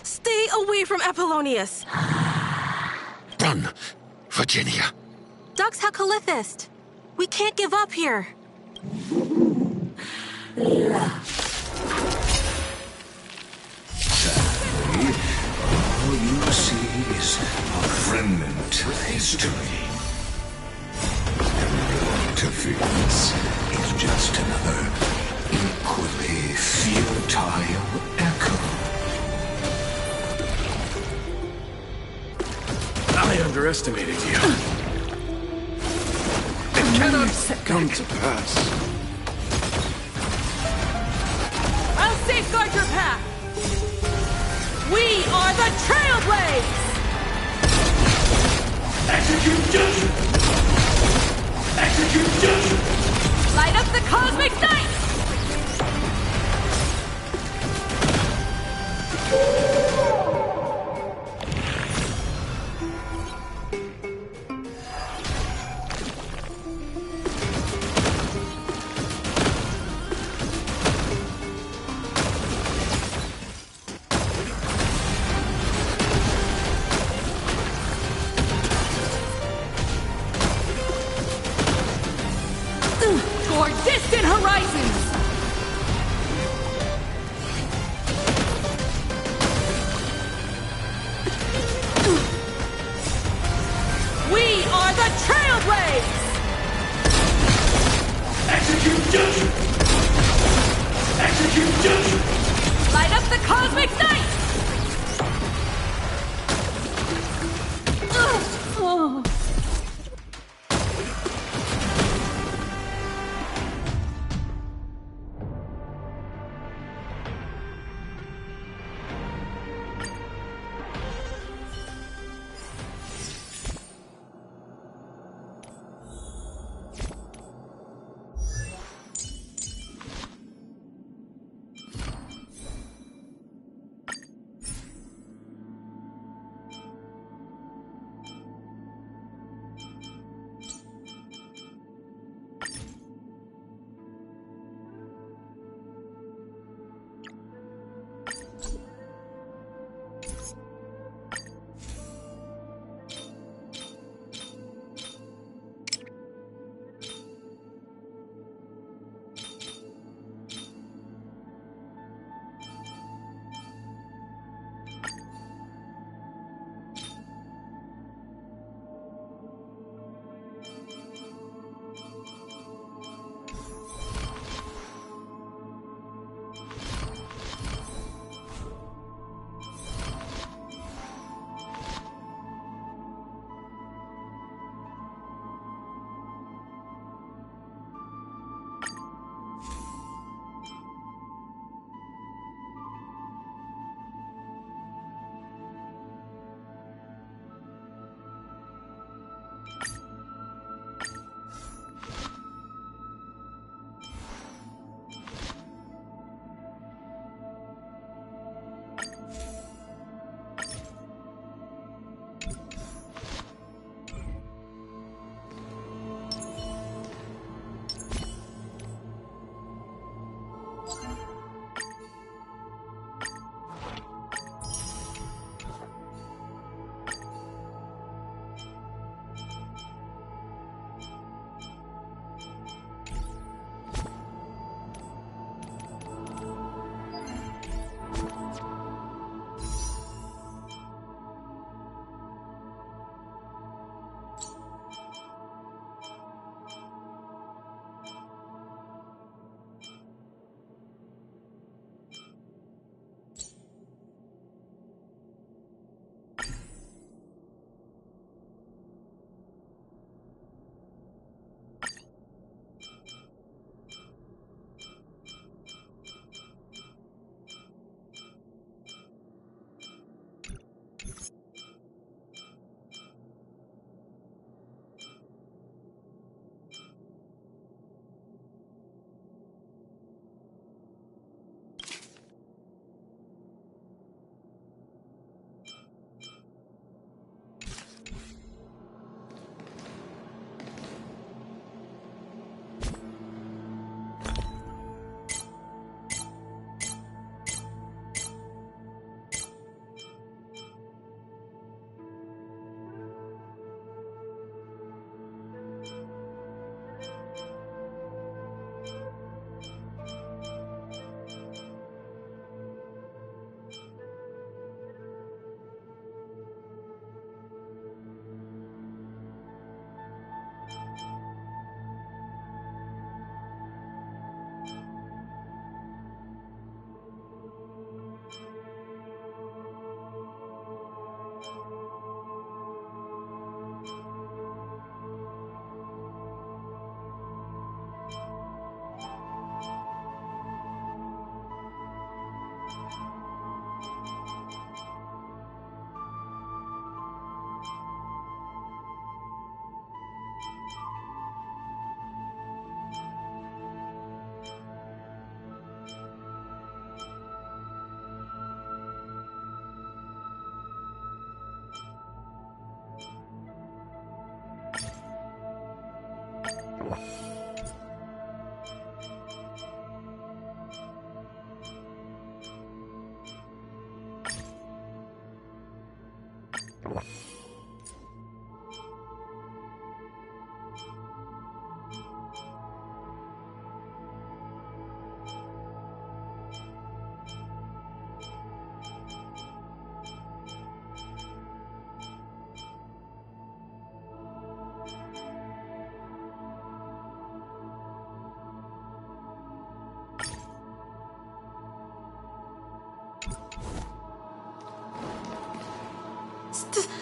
Stay away from Apollonius. Run, Virginia. Dux Hakalithist. We can't give up here. Sadly, all you see is a remnant of history. Every artifice is just another equally futile echo. I underestimated you. It cannot come to pass. I'll safeguard your path. We are the Trailblaze! Execute judgment! Execute judgment! Light up the cosmic night! For distant horizons! We are the Trailblaze! Execute judgment! Execute judgment! Light up the cosmic night! Oh.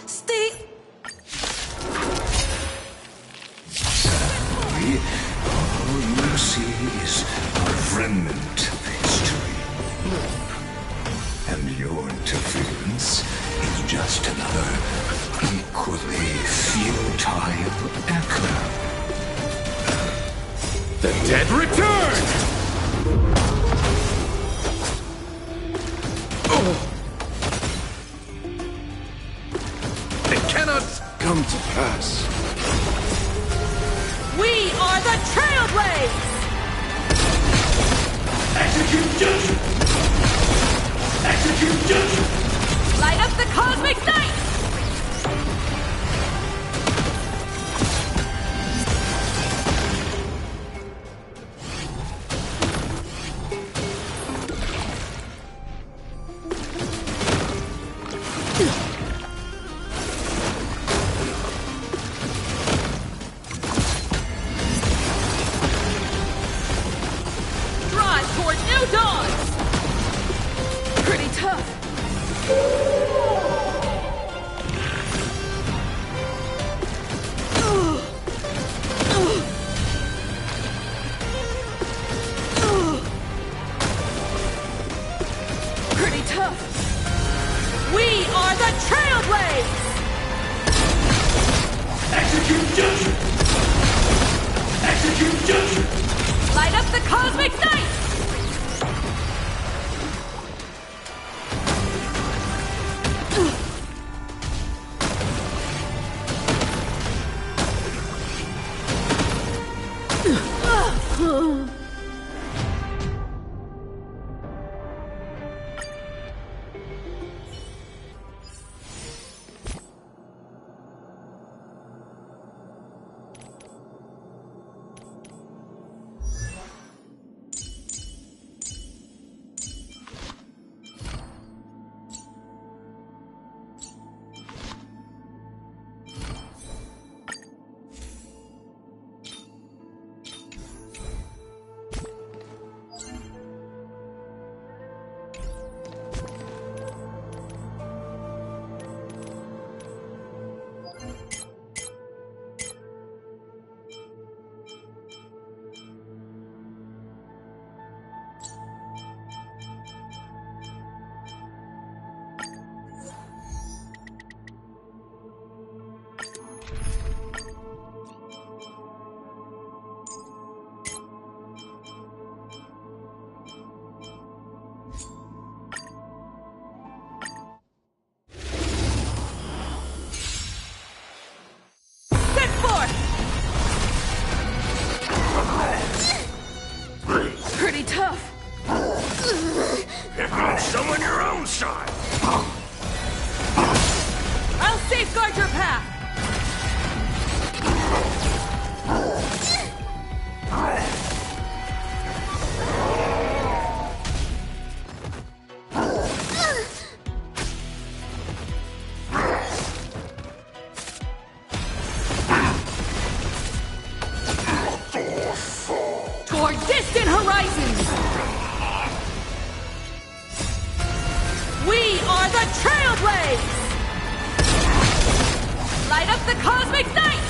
Stay. Sadly, all you see is a remnant of history. And your interference is just another equally futile echo. The dead return! It cannot come to pass. We are the Trailblaze! Execute judgment! Execute judgment! Light up the cosmic night! Drive toward new dawns! Pretty tough. Pretty tough. We are the Trailblaze! Execute judgment! Execute judgment! Light up the cosmic night! Set forth! Pretty tough. Summon your own side! I'll safeguard your path! Toward distant horizons! We are the Trailblaze! Light up the cosmic night!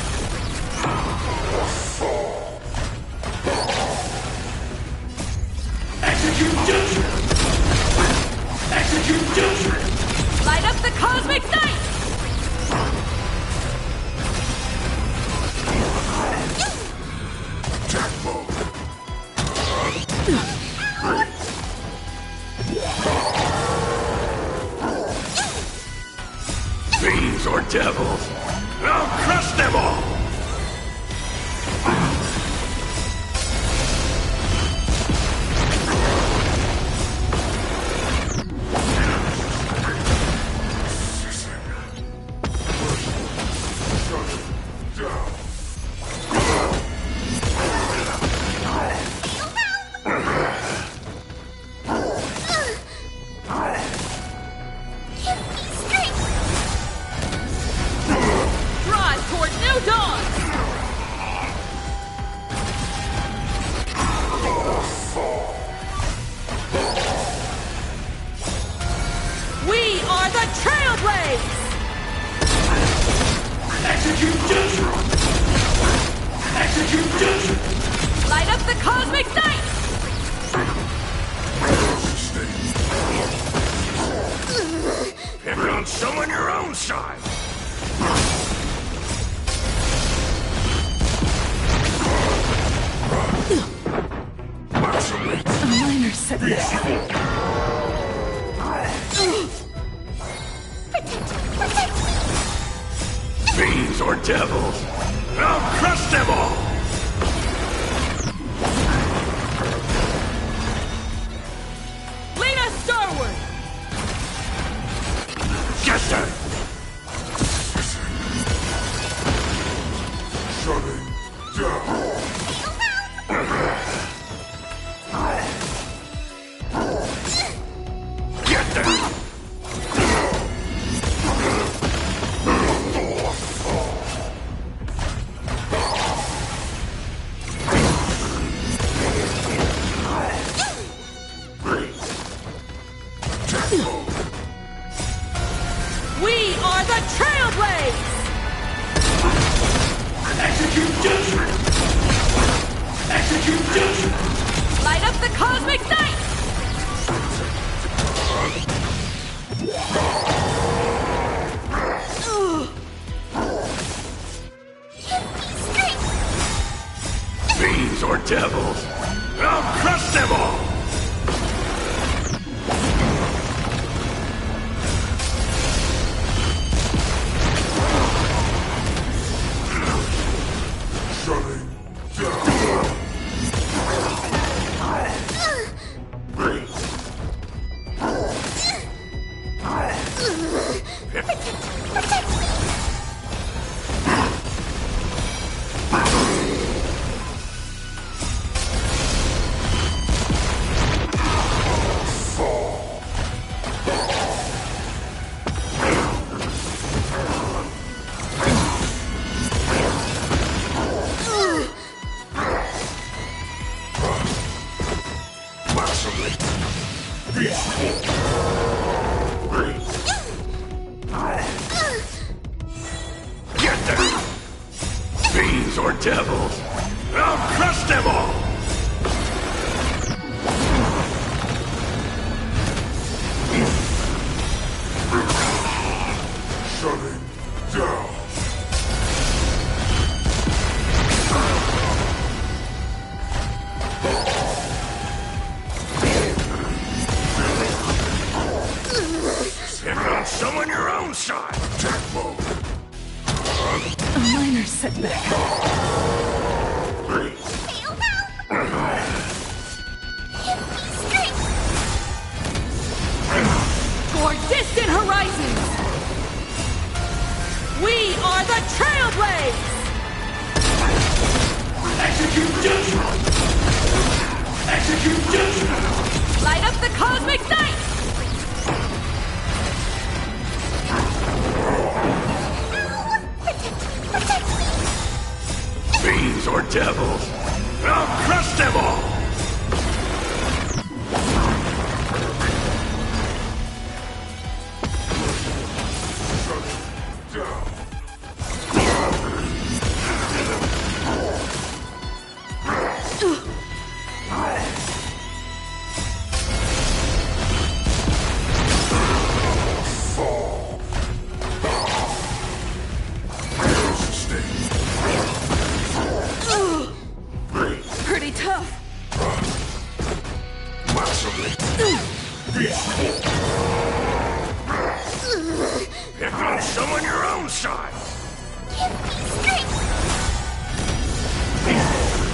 Execute judgment! Execute judgment! Light up the cosmic night! Fiends or devils, I'll crush them all! the cosmic night! Pick on someone your own side! A minor setback. Fiends or devils! I'll crush them all! Lean us starward! Get them! Shutting down. Get them! We are the Trailblaze! Execute judgment! Execute judgment! Light up the cosmic night! Fiends or devils! I'll crush them all! Shutting down. Get them! Fiends or devils! I'll crush them all! Shutting down. Pick on someone your own side! Attack mode. A minor setback. For distant horizons! We are the Trailblaze! Execute judgment! Execute judgment! Light up the cosmic night! Fiends or devils! I'll crush them all! Pretty tough. Pick on someone your own side!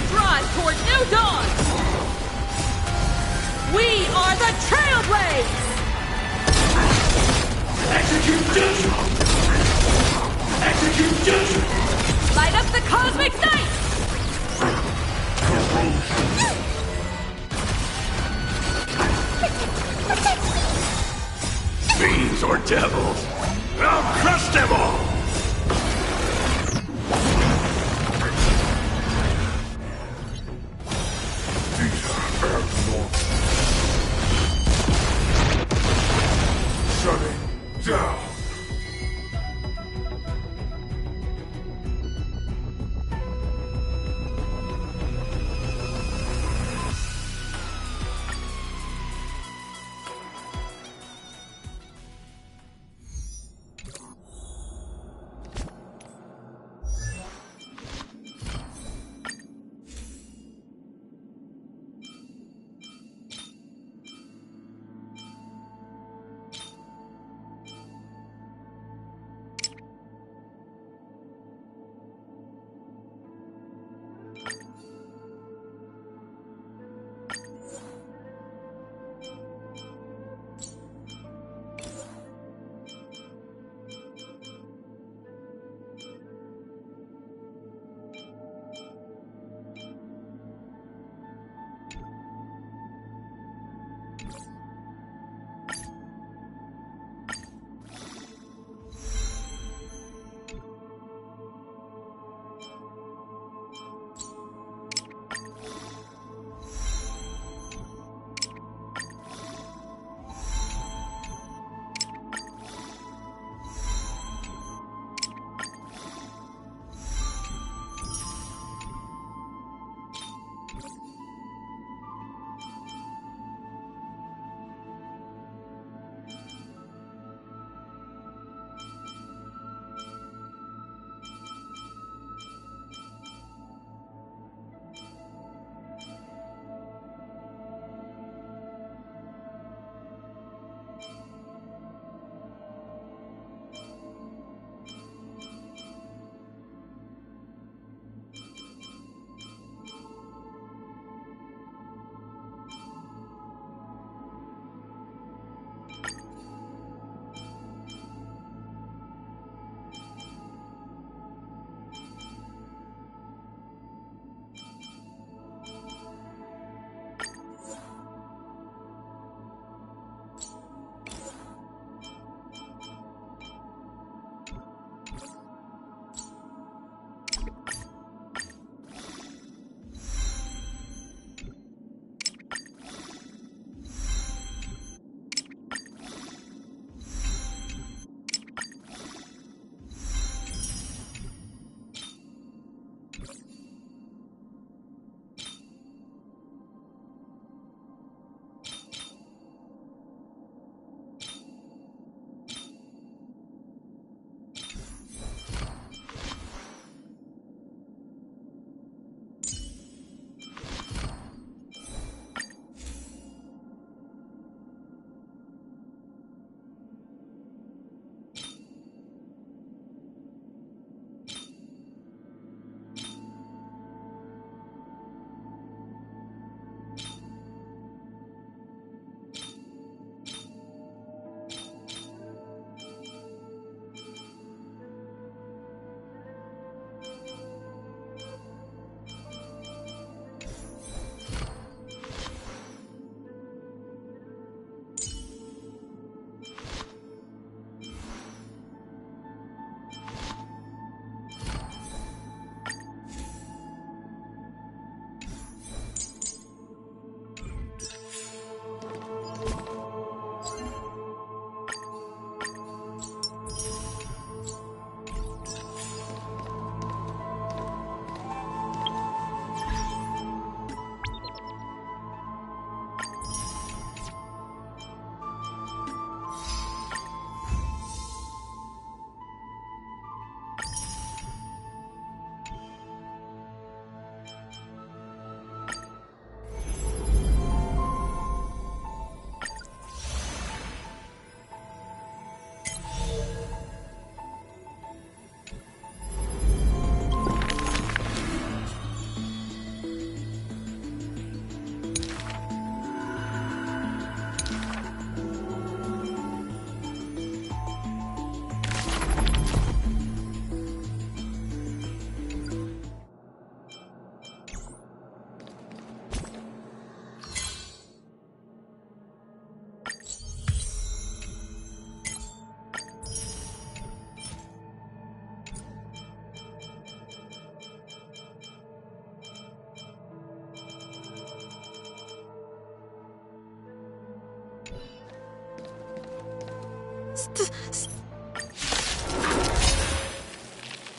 Drive toward new dawn! We are the Trailblaze! Execute judgment! Execute judgment! Light up the cosmic night! Fiends or devils! I'll crush them all! Shutting down.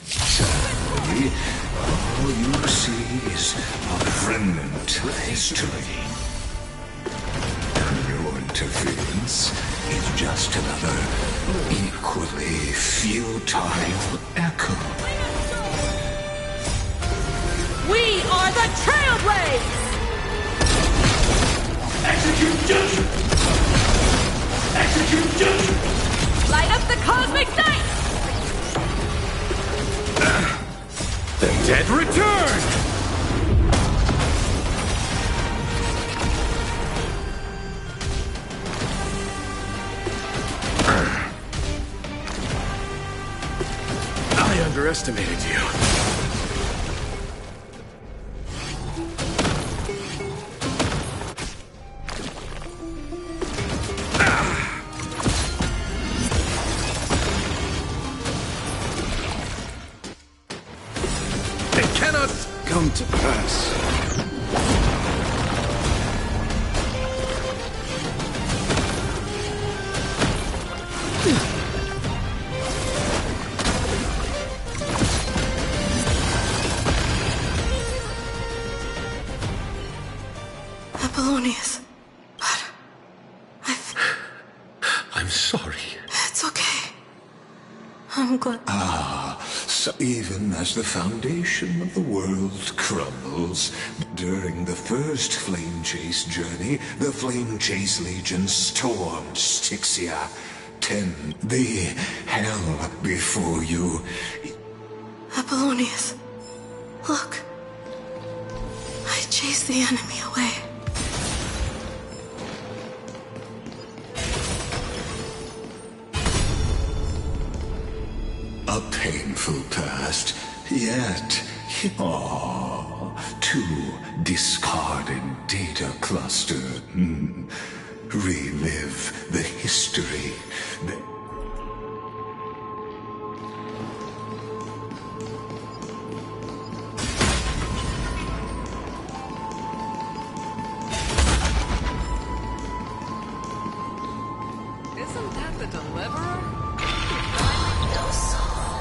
Sadly, all you see is a remnant of history. Your interference is just another equally futile echo. We are the Trailblaze! Execute judgment! Execute judgment! Light up the cosmic night! The dead return! I underestimated you. It cannot come to pass. Apollonius. I'm sorry. It's okay. I'm glad. So even as the foundation of the world crumbles, during the first Flame Chase journey, the Flame Chase Legion stormed Styxia. Tend the hell before you. Apollonius. Look. I chased the enemy away. A painful past, yet, two discarded data cluster. Relive the history. Isn't that the Deliverer?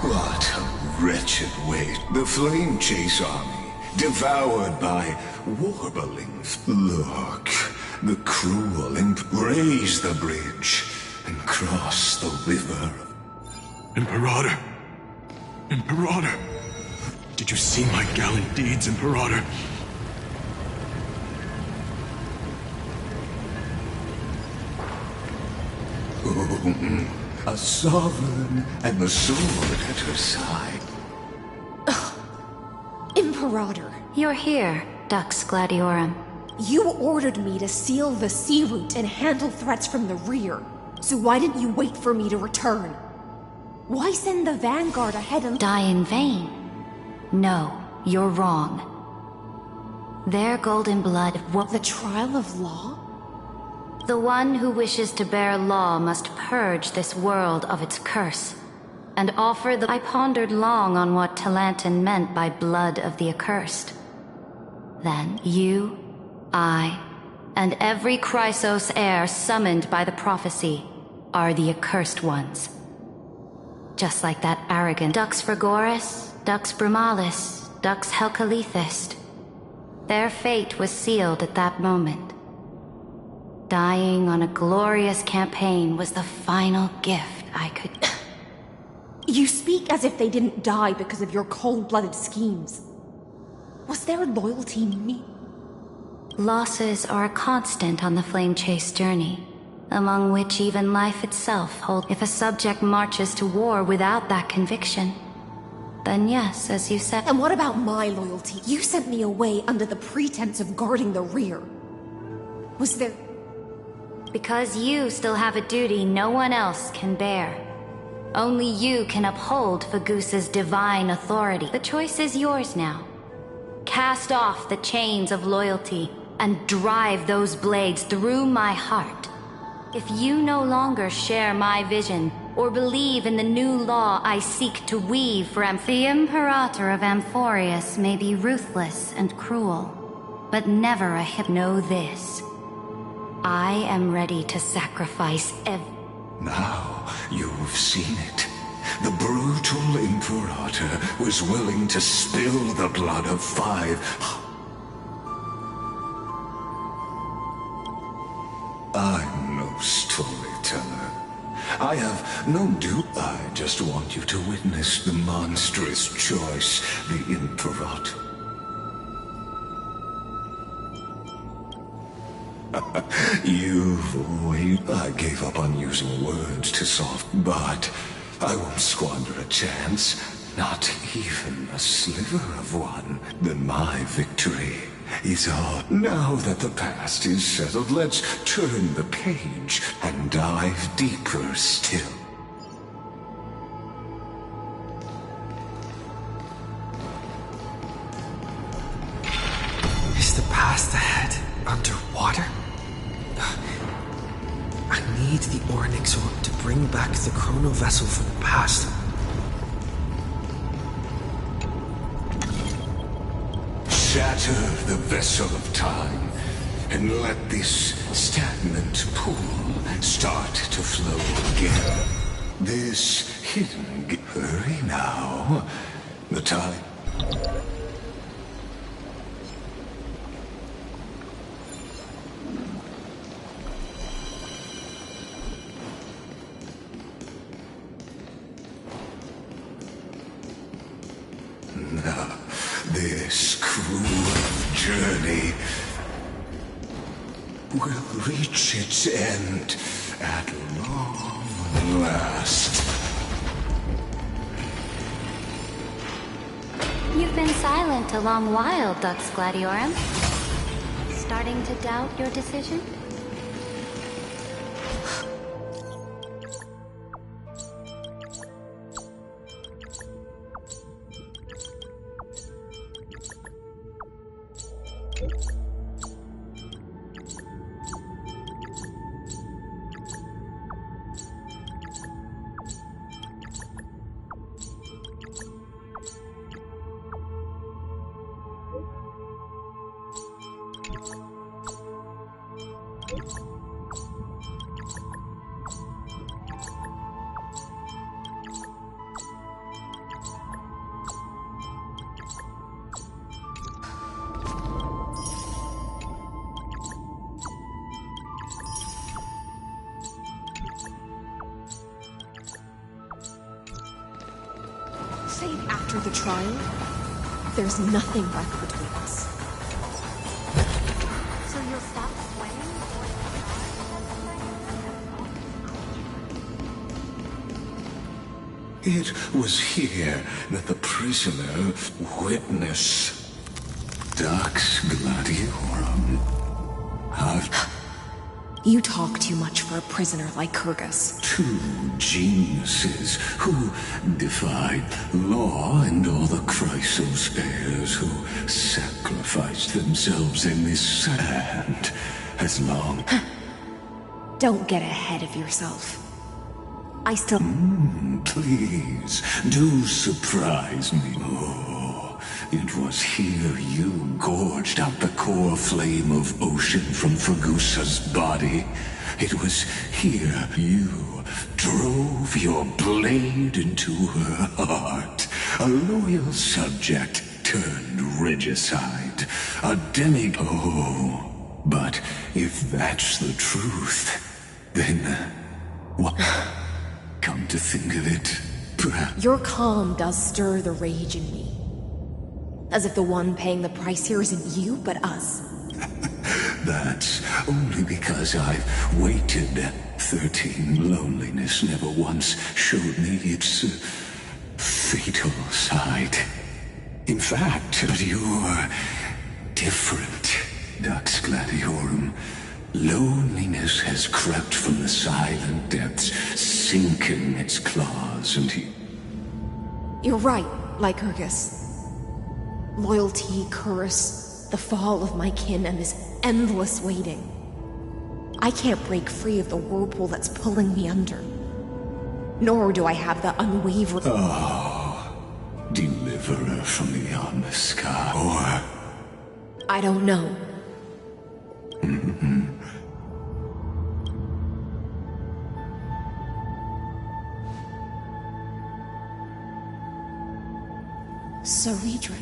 What a wretched wait. The Flame Chase army, devoured by warblings. Look, the cruel imp raise the bridge and cross the river. Imperator! Imperator! Did you see my gallant deeds, Imperator? A sovereign and the sword at her side. Imperator, You're here, Dux Gladiorum. you ordered me to seal the sea route and handle threats from the rear. So why didn't you wait for me to return? Why send the vanguard ahead and Die in vain? No, you're wrong. Their golden blood the trial of law? The one who wishes to bear law must purge this world of its curse, and offer the— I pondered long on what Talantin meant by blood of the accursed. Then you, I, and every Chrysos heir summoned by the prophecy are the accursed ones. Just like that arrogant Dux Frigoris, Dux Brumalis, Dux Helcalethist. Their fate was sealed at that moment. Dying on a glorious campaign was the final gift I could— You speak as if they didn't die because of your cold-blooded schemes. Was their loyalty me? Losses are a constant on the Flame Chase journey, among which even life itself holds— If a subject marches to war without that conviction, then yes, as you said— And what about my loyalty? You sent me away under the pretense of guarding the rear. Was there— Because you still have a duty no one else can bear. Only you can uphold Fagusa's divine authority. The choice is yours now. Cast off the chains of loyalty and drive those blades through my heart. If you no longer share my vision or believe in the new law I seek to weave for the Imperator of Amphorius may be ruthless and cruel, but never a know this. I am ready to sacrifice Now you've seen it. The brutal Imperator was willing to spill the blood of 5. I'm no storyteller. I have no I just want you to witness the monstrous choice the Imperator. I gave up on using words to but I won't squander a chance, not even a sliver of one. Then my victory is all. Now that the past is settled, let's turn the page and dive deeper still. Is the past ahead underwater? I need the Ornyx orb to bring back the chrono vessel from the past. Shatter the vessel of time, and let this stagnant pool start to flow again. This hidden... Hurry now. The time... This cruel journey will reach its end at long last. You've been silent a long while, Dux Gladiorum. Starting to doubt your decision? Save after the trial, there's nothing left between us. So you'll stop sweating? It was here that the prisoner witnessed Dux Gladiorum. You talk too much for a prisoner like Kyrgyz. Two geniuses who defied law and all the Chrysos heirs who sacrificed themselves in this sand as long... Don't get ahead of yourself. I still... Please, do surprise me. Oh, it was here you gorged out the core flame of ocean from Fergusa's body. It was here you drove your blade into her heart. A loyal subject turned regicide. A Oh, but if that's the truth, then... what? Come to think of it, perhaps... Your calm does stir the rage in me. As if the one paying the price here isn't you, but us. That's only because I've waited. 13 loneliness never once showed me its fatal side. In fact, you're different, Dux Gladiorum. Loneliness has crept from the silent depths, sinking its claws into... You're right, Lycurgus. Loyalty, curse, the fall of my kin, and this endless waiting. I can't break free of the whirlpool that's pulling me under. Nor do I have the unwavering... Oh, deliverer from beyond the sky, or... I don't know. Saridra.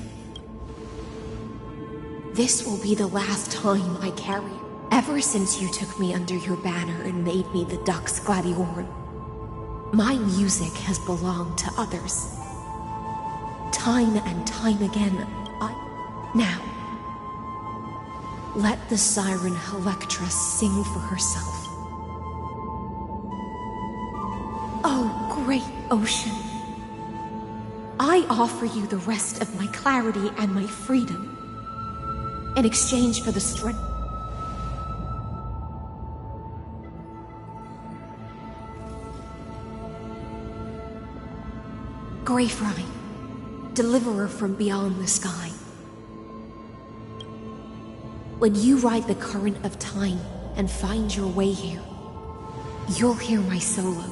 This will be the last time I carry you. Ever since you took me under your banner and made me the Dux Gladiorum, my music has belonged to others. Time and time again, Now, let the siren Electra sing for herself. Oh, great ocean. I offer you the rest of my clarity and my freedom in exchange for the strength. Greyfry, deliverer from beyond the sky. When you ride the current of time and find your way here, you'll hear my solo.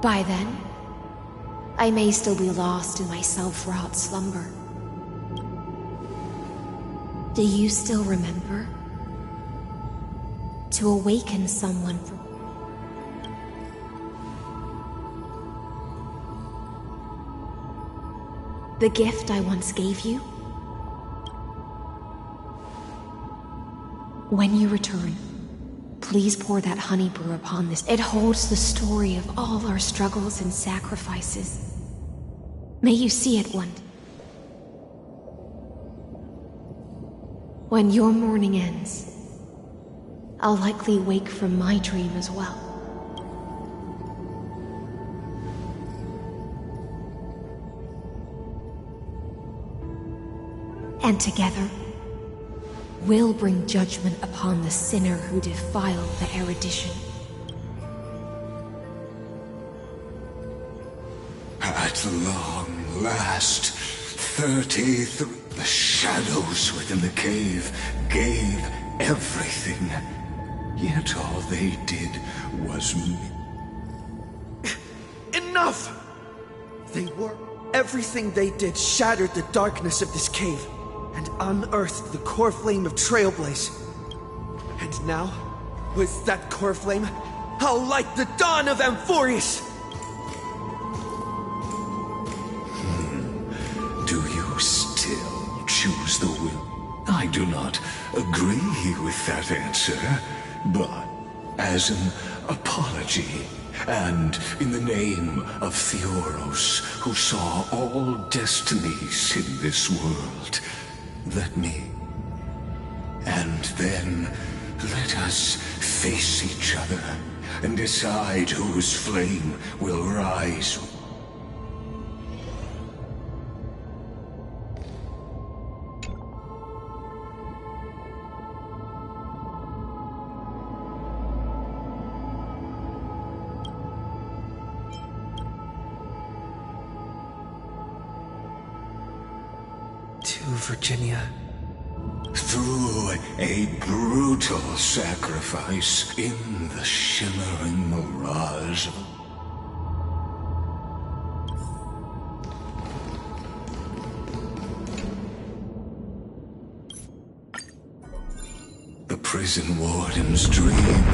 By then, I may still be lost in my self-wrought slumber. Do you still remember? To awaken someone from... the gift I once gave you? When you return, please pour that honey brew upon this. It holds the story of all our struggles and sacrifices. May you see it one day. When your morning ends, I'll likely wake from my dream as well. And together, we'll bring judgment upon the sinner who defiled the erudition. At long last, 33... The shadows within the cave gave everything. Yet all they did was... Enough! They were... Everything they did shattered the darkness of this cave and unearthed the core flame of Trailblaze. And now, with that core flame, I'll light the dawn of Amphorius! Do you still choose the will? I do not agree with that answer, but as an apology, and in the name of Theoros, who saw all destinies in this world, let me. And then let us face each other and decide whose flame will rise. Virginia. Through a brutal sacrifice in the shimmering mirage of... The prison warden's dream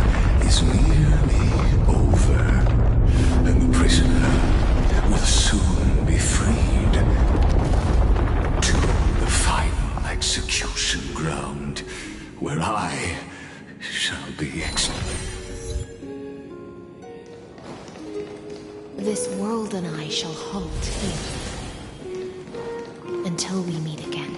is nearly over, and the prisoner will soon be freed. Execution ground, where I shall be This world and I shall halt here until we meet again.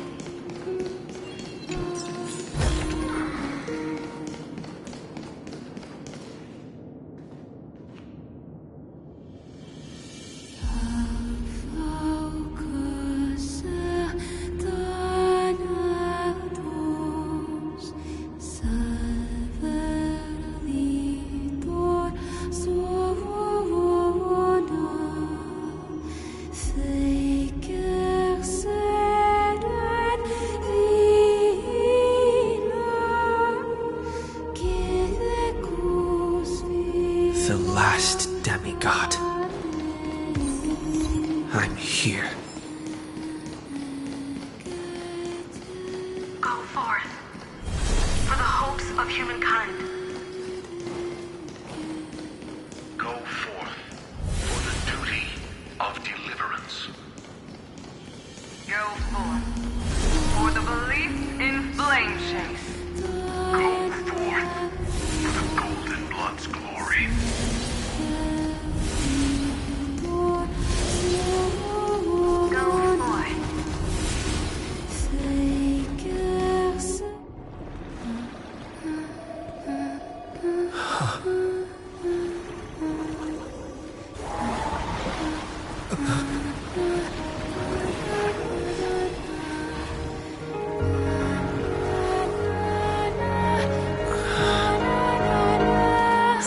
The last demigod. I'm here. Go forth for the hopes of humankind. Go forth for the duty of deliverance.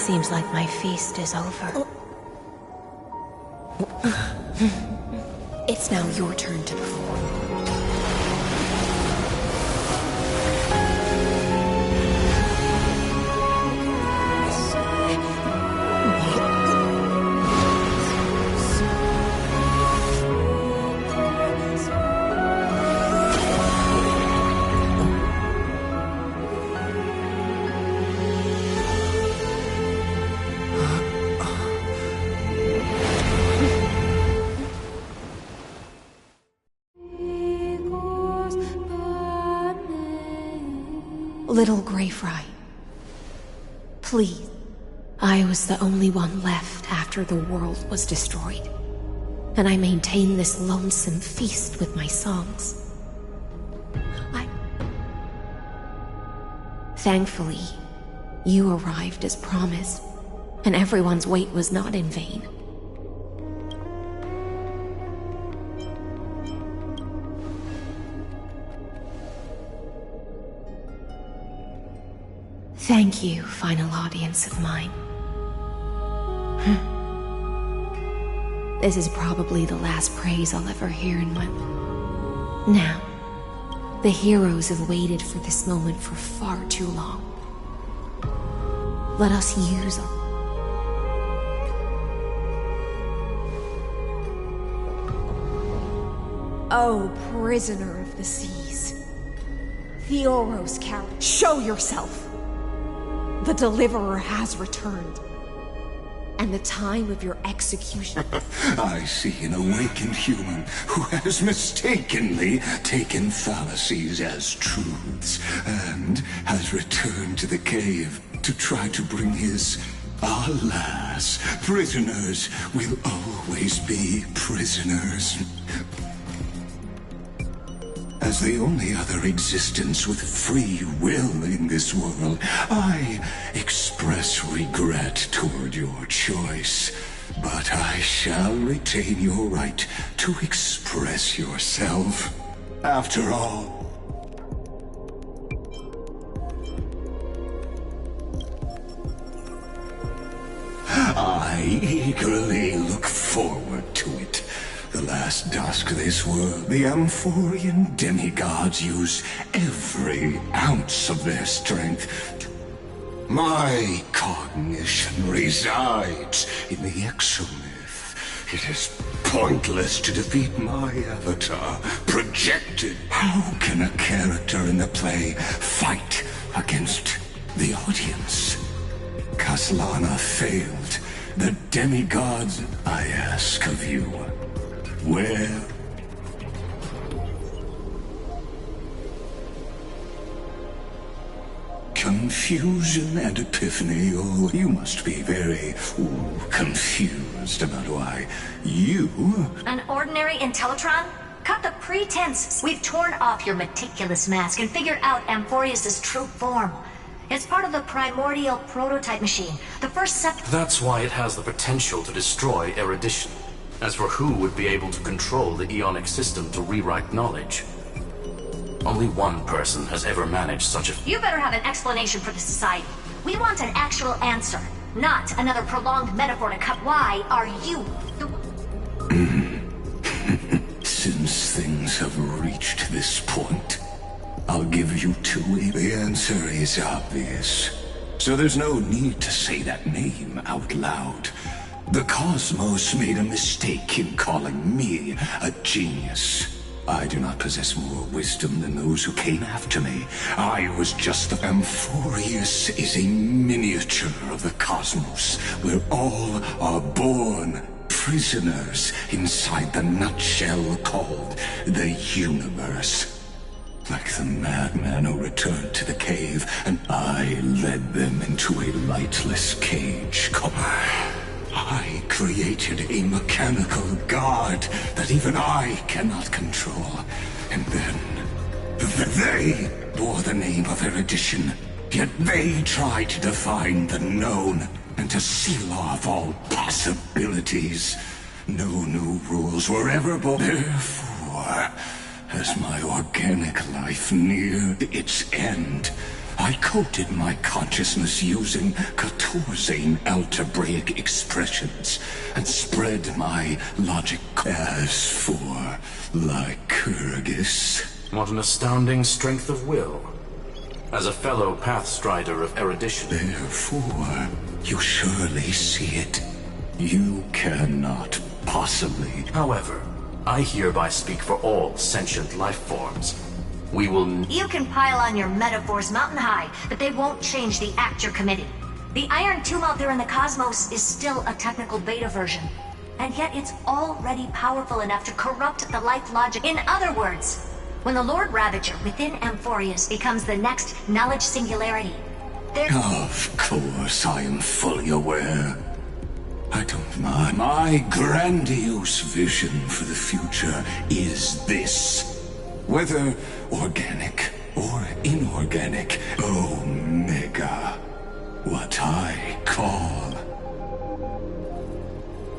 Seems like my feast is over. It's now your turn to perform. Little Grey Fry, please. I was the only one left after the world was destroyed, and I maintain this lonesome feast with my songs. Thankfully, you arrived as promised, and everyone's wait was not in vain. Thank you, final audience of mine. This is probably the last praise I'll ever hear in my life. Now, the heroes have waited for this moment for far too long. Let us use them. Oh, prisoner of the seas. Theoros Carrot, show yourself! The Deliverer has returned, and the time of your execution... I see an awakened human who has mistakenly taken fallacies as truths, and has returned to the cave to try to bring his... Alas, prisoners will always be prisoners. As the only other existence with free will in this world, I express regret toward your choice. But I shall retain your right to express yourself. After all, I eagerly look forward to it. The last dusk of this world, the Amphorian demigods use every ounce of their strength. My cognition resides in the exomyth. It is pointless to defeat my avatar, projected. How can a character in the play fight against the audience? Kaslana failed. The demigods, I ask of you, where? Confusion and epiphany. Oh, you must be very confused about why you... An ordinary Intellitron? Cut the pretense. We've torn off your meticulous mask and figured out Amphorius' true form. It's part of the primordial prototype machine. The first step... That's why it has the potential to destroy erudition. As for who would be able to control the Ionic system to rewrite knowledge, only one person has ever managed such a... You better have an explanation for the society. We want an actual answer, not another prolonged metaphor to cut. Why are you... Since things have reached this point, I'll give you two. The answer is obvious. So there's no need to say that name out loud. The cosmos made a mistake in calling me a genius. I do not possess more wisdom than those who came after me. I was just the... Amphorius is a miniature of the cosmos, where all are born prisoners inside the nutshell called the universe. Like the madman who returned to the cave, and I led them into a lightless cage. I created a mechanical guard that even I cannot control. And then they bore the name of erudition. Yet they tried to define the known and to seal off all possibilities. No new rules were ever born. Therefore, as my organic life neared its end, I I coded my consciousness using 14 algebraic expressions and spread my logic. As for Lycurgus... What an astounding strength of will. As a fellow pathstrider of erudition. Therefore, you surely see it. You cannot possibly... However, I hereby speak for all sentient life forms. We will... You can pile on your metaphors mountain high, but they won't change the act you're committing. The Iron Tomb out there in the cosmos is still a technical beta version. And yet it's already powerful enough to corrupt the life logic. In other words, when the Lord Ravager within Amphorius becomes the next knowledge singularity, Of course, I am fully aware. I don't mind. My grandiose vision for the future is this. Whether organic or inorganic, Omega, what I call.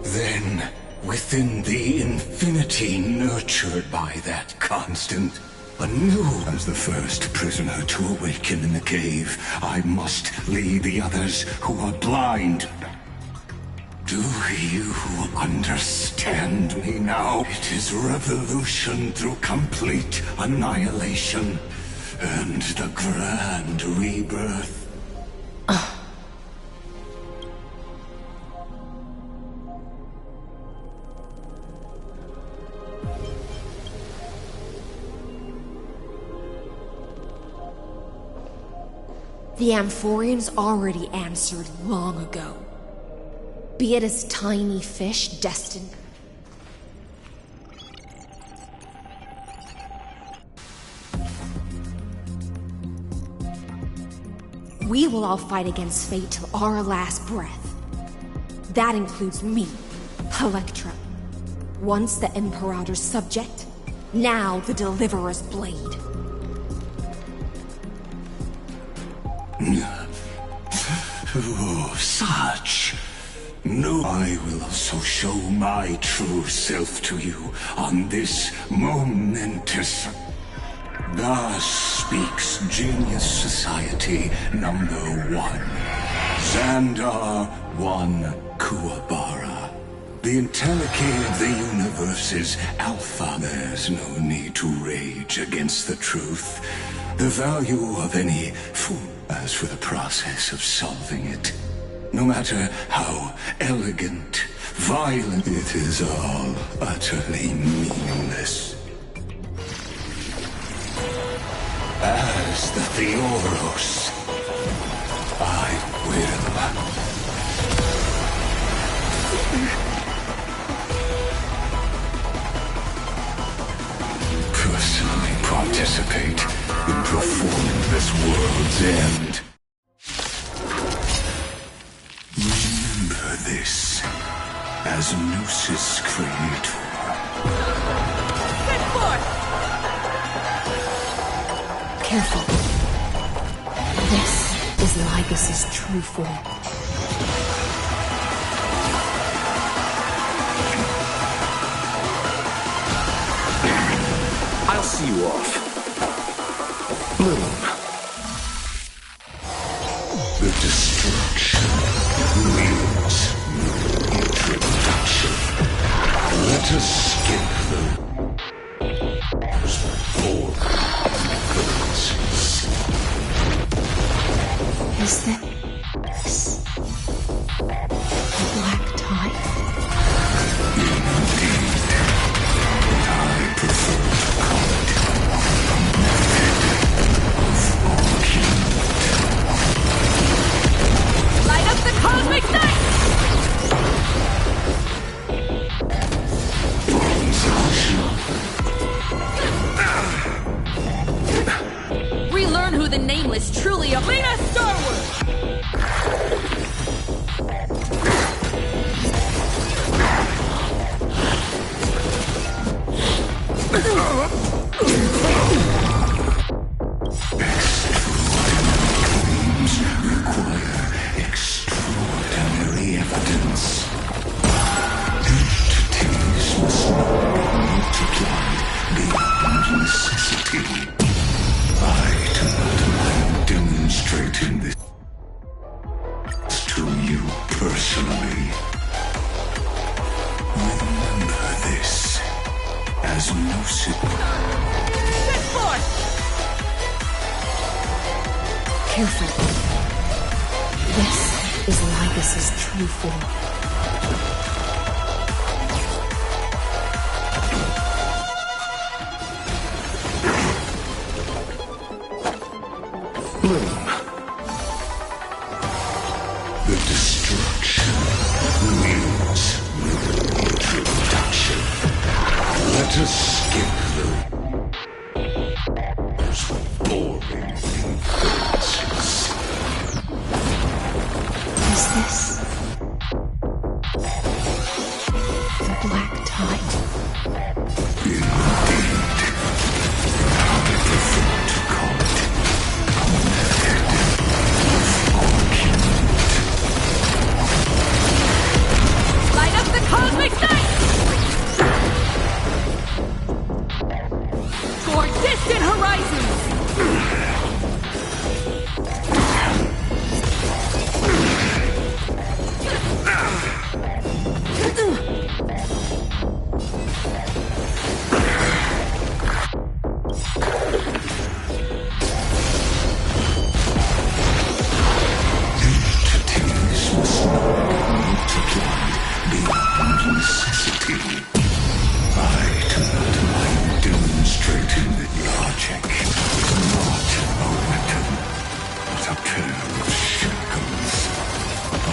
Then, within the infinity nurtured by that constant, anew as the first prisoner to awaken in the cave, I must lead the others who are blind. Do you understand me now? It is revolution through complete annihilation and the grand rebirth. The Amphorians already answered long ago. Be it as tiny fish destined... We will all fight against fate till our last breath. That includes me, Electra. Once the Imperator's subject, now the Deliverer's blade. Oh, such. No, I will also show my true self to you on this momentous. Thus speaks Genius Society number 1. Xandar 1 Kuwabara. The Intellicate of the universe's alpha. There's no need to rage against the truth. The value of any fool. As for the process of solving it, no matter how elegant, violent, it is all utterly meaningless. As the Theoros, I will personally participate in performing this world's end. Remember this as Gnosis Creator. Set forth! Careful. This is Lycus's true form. I'll see you off. Bloom. The destruction needs no introduction. Let us skip the four villages. Is this the black tide? Indeed. But I prefer to call it the method of argument. Light up the cosmic night! Relearn who the Nameless truly are. Lead us starward! Claims require extraordinary evidence. Entities must not be multiplied beyond necessity. I do not mind demonstrating Careful. This is Lygus's true form. Bloom. The destruction means introduction. Let us skip those boring inferences. Is this the black tide? Indeed. How I prefer to call it. Light up the cosmic night! Toward distant horizons!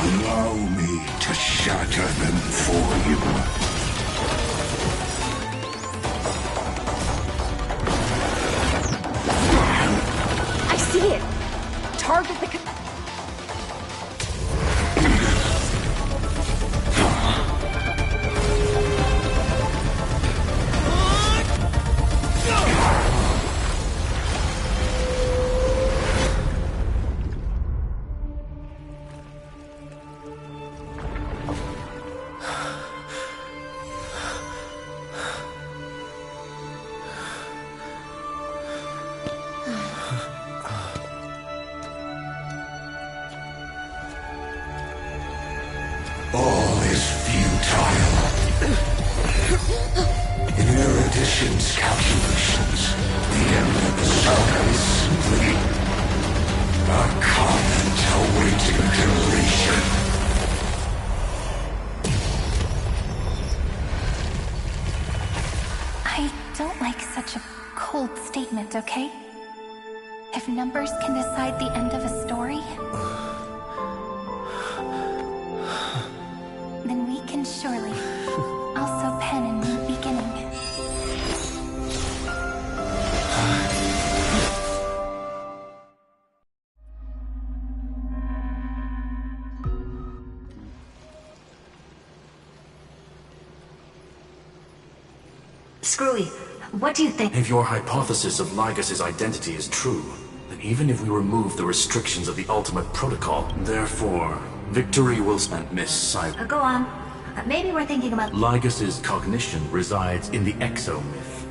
Allow me to shatter them for you. I see it! Target the... All is futile. In Erudition's calculations, the end of the saga is simply a comment awaiting deletion. I don't like such a cold statement, okay? If numbers can decide the end of a story, then we can surely also pen a new beginning. Screwy, what do you think? If your hypothesis of Lygus's identity is true, then even if we remove the restrictions of the Ultimate Protocol, therefore, victory will spend Miss Cyber. Go on. Maybe we're thinking about... Lygus's cognition resides in the exomyth.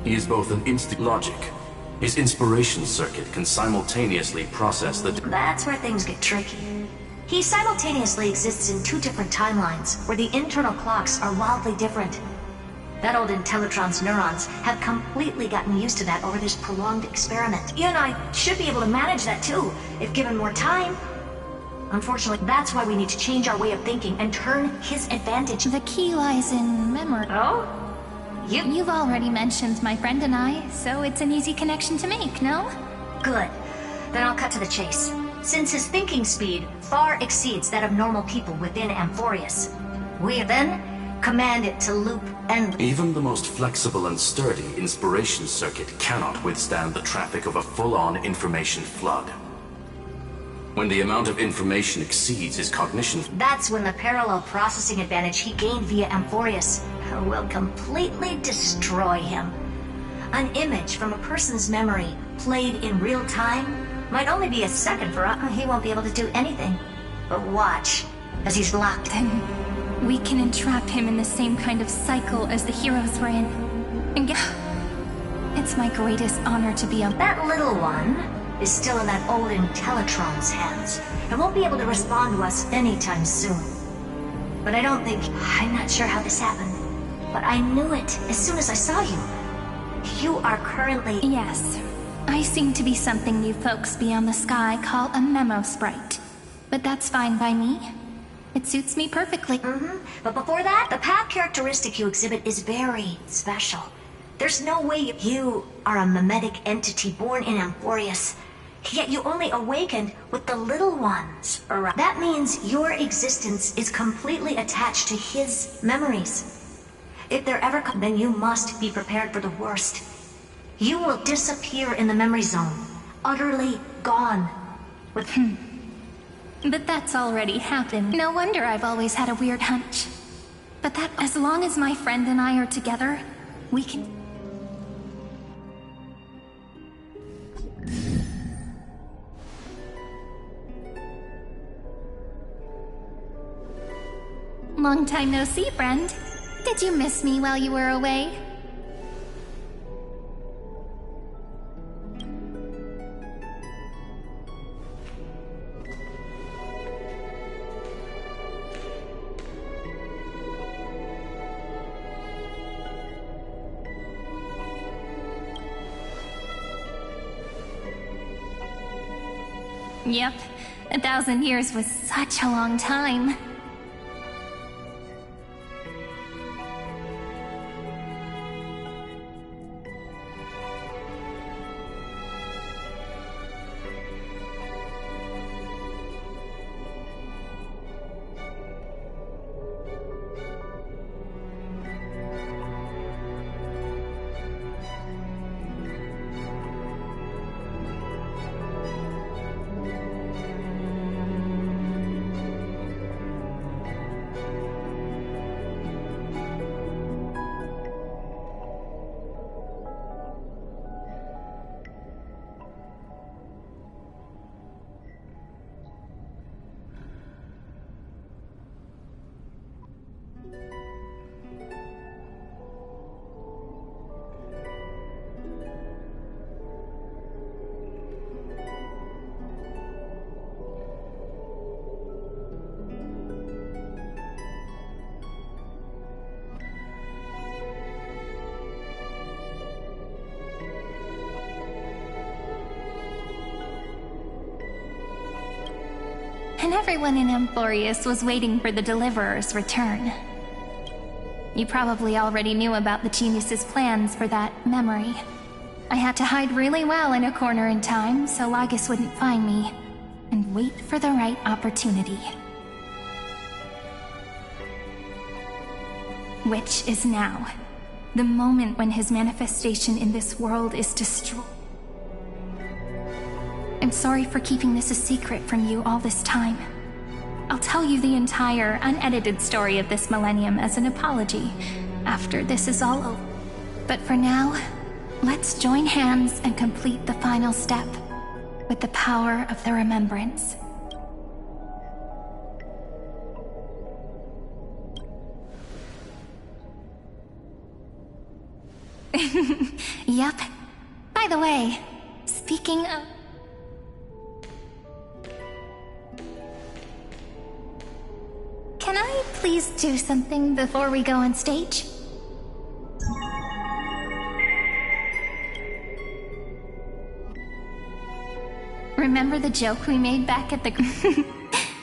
He is both an instinct logic. His inspiration circuit can simultaneously process the... That's where things get tricky. He simultaneously exists in two different timelines, where the internal clocks are wildly different. That old Intellitron's neurons have completely gotten used to that over this prolonged experiment. You and I should be able to manage that too, if given more time. Unfortunately, that's why we need to change our way of thinking and turn his advantage. The key lies in memory. Oh? You've already mentioned my friend and I, so it's an easy connection to make, no? Good. Then I'll cut to the chase. Since his thinking speed far exceeds that of normal people within Amphorius, we then command it to loop endlessly. Even the most flexible and sturdy inspiration circuit cannot withstand the traffic of a full-on information flood. When the amount of information exceeds his cognition... That's when the parallel processing advantage he gained via Amphorius will completely destroy him. An image from a person's memory played in real time might only be a second for us. He won't be able to do anything. But watch, as he's locked. Then we can entrap him in the same kind of cycle as the heroes were in. And get... It's my greatest honor to be a... That little one is still in that old Intellitron's hands, and won't be able to respond to us anytime soon. But I don't think... I'm not sure how this happened, but I knew it as soon as I saw you. You are currently... Yes. I seem to be something you folks beyond the sky call a memo sprite. But that's fine by me. It suits me perfectly. But before that, the path characteristic you exhibit is very special. There's no way you are a mimetic entity born in Amphorius, yet you only awakened with the little ones around. That means your existence is completely attached to his memories. If they're ever come, then you must be prepared for the worst. You will disappear in the memory zone, utterly gone. With But that's already happened. No wonder I've always had a weird hunch. But that, as long as my friend and I are together, we can... Long time no see, friend. Did you miss me while you were away? Yep, 1,000 years was such a long time. And everyone in Amphorius was waiting for the Deliverer's return. You probably already knew about the genius's plans for that memory. I had to hide really well in a corner in time so Lagus wouldn't find me, and wait for the right opportunity. Which is now. The moment when his manifestation in this world is destroyed. I'm sorry for keeping this a secret from you all this time. I'll tell you the entire, unedited story of this millennium as an apology after this is all over. But for now, let's join hands and complete the final step with the power of the remembrance. Yup. By the way, speaking of... Can I please do something before we go on stage? Remember the joke we made back at the...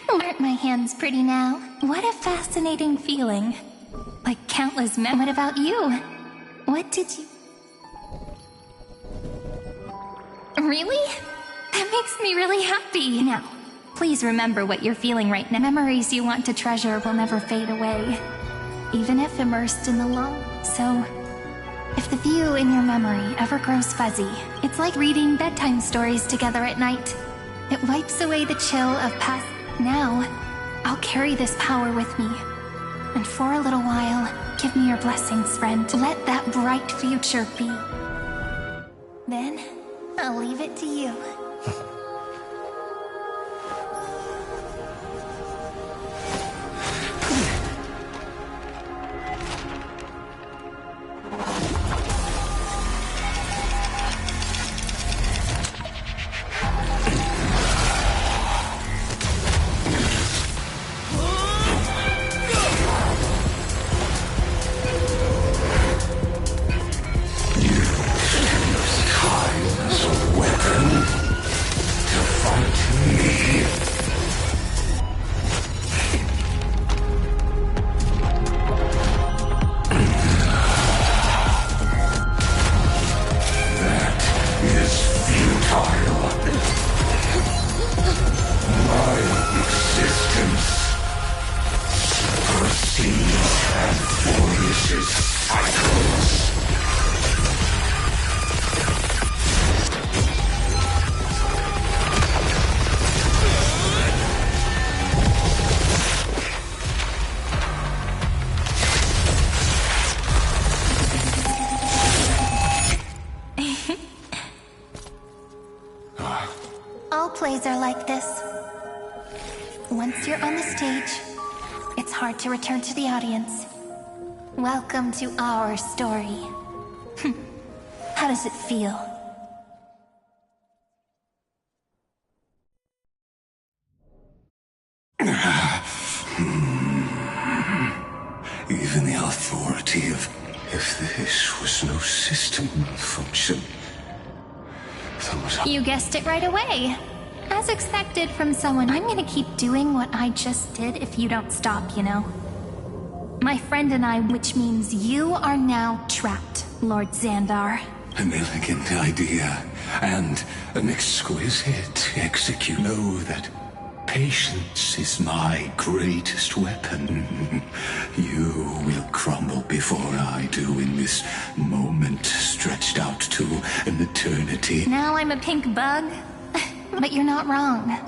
Aren't my hands pretty now? What a fascinating feeling. Like countless men. What about you? What did you... Really? That makes me really happy. Now, please remember what you're feeling right now. Memories you want to treasure will never fade away, even if immersed in the long. So, if the view in your memory ever grows fuzzy, it's like reading bedtime stories together at night. It wipes away the chill of past. Now, I'll carry this power with me. And for a little while, give me your blessings, friend. Let that bright future be. Then, I'll leave it to you. Away. Forces icons. All plays are like this. Once you're on the stage, it's hard to return to the audience. Welcome to our story. How does it feel? Even the authority of... If this was no system malfunction... You guessed it right away. As expected from someone, I'm gonna keep doing what I just did if you don't stop, you know? My friend and I, which means you are now trapped, Lord Xandar. An elegant idea, and an exquisite execute. Know that patience is my greatest weapon. You will crumble before I do in this moment stretched out to an eternity. Now I'm a pink bug? But you're not wrong.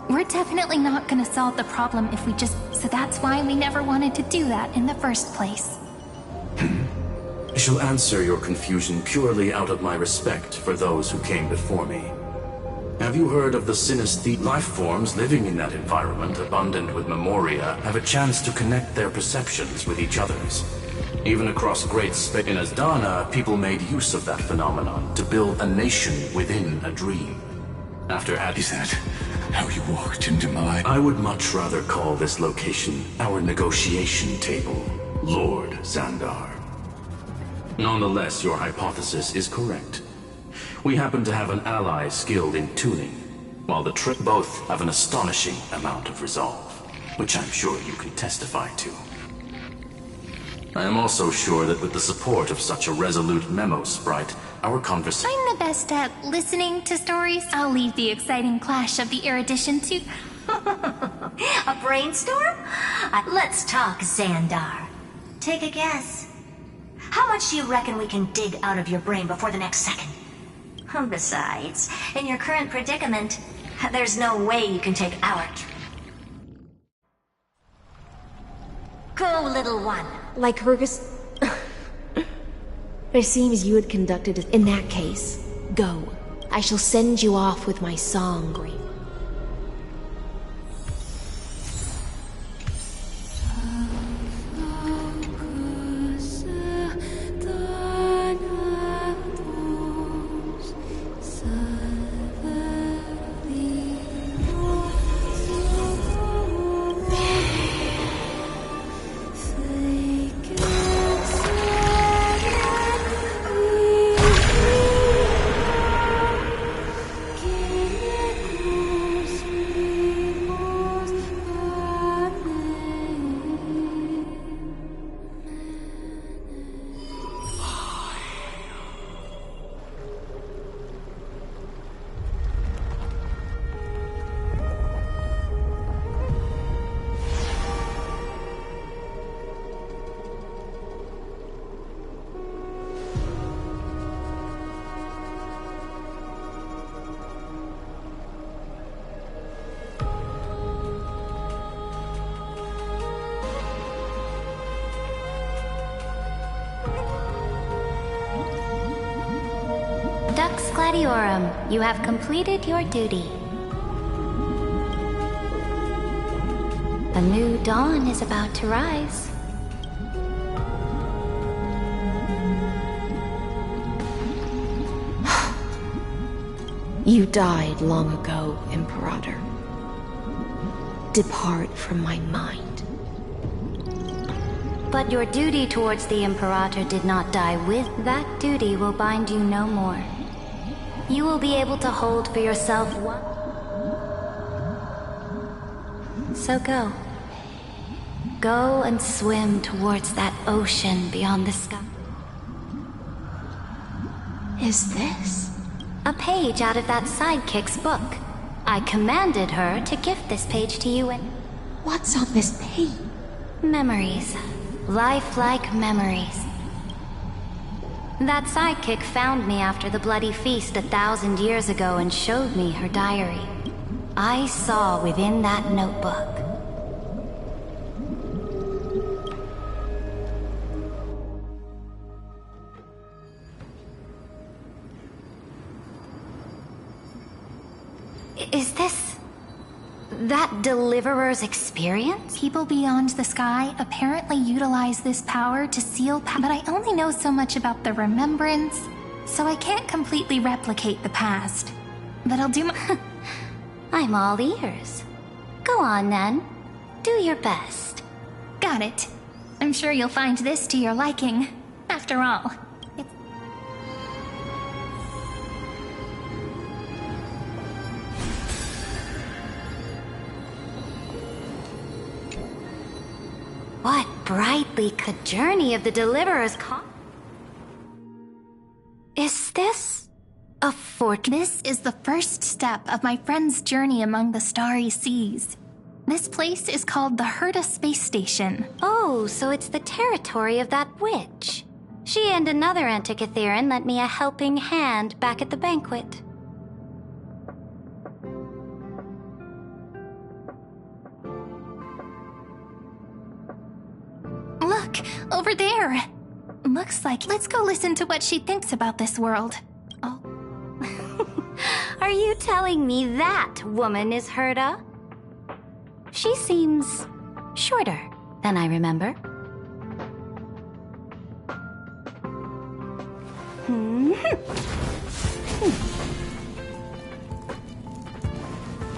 We're definitely not gonna solve the problem if we just... So that's why we never wanted to do that in the first place. I shall answer your confusion purely out of my respect for those who came before me. Have you heard of the synesthete life forms living in that environment, abundant with memoria, have a chance to connect their perceptions with each other's? Even across great space in Asdana, people made use of that phenomenon to build a nation within a dream. Is that how you walked into my... I would much rather call this location our negotiation table, Lord Xandar. Nonetheless, your hypothesis is correct. We happen to have an ally skilled in tuning, while the both have an astonishing amount of resolve, which I'm sure you can testify to. I am also sure that with the support of such a resolute memo sprite, our conversation... I'm the best at listening to stories. I'll leave the exciting clash of the erudition to... A brainstorm? Let's talk, Xandar. Take a guess. How much do you reckon we can dig out of your brain before the next second? Besides, in your current predicament, there's no way you can take our... Go, little one. Like Hergus... It seems you had conducted it. In that case, go. I shall send you off with my song, Green. Dux Gladiorum, you have completed your duty. A new dawn is about to rise. You died long ago, Imperator. Depart from my mind. But your duty towards the Imperator did not die. With that duty will bind you no more. You will be able to hold for yourself one. So go. Go and swim towards that ocean beyond the sky. Is this? A page out of that sidekick's book. I commanded her to gift this page to you and... What's on this page? Memories. Lifelike memories. That sidekick found me after the bloody feast 1,000 years ago and showed me her diary. I saw within that notebook. Is this... that Deliverer's experience? People beyond the sky apparently utilize this power to seal but I only know so much about the remembrance, so I can't completely replicate the past. But I'll do my... I'm all ears. Go on, then. Do your best. Got it. I'm sure you'll find this to your liking. After all, it's... What brightly could journey of the Deliverer's Is this a fort? This is the first step of my friend's journey among the starry seas. This place is called the Herta Space Station. Oh, so it's the territory of that witch. She and another Antikytheran lent me a helping hand back at the banquet. Look, over there. Looks like... Let's go listen to what she thinks about this world. Oh. Are you telling me that woman is Herta? She seems shorter than I remember.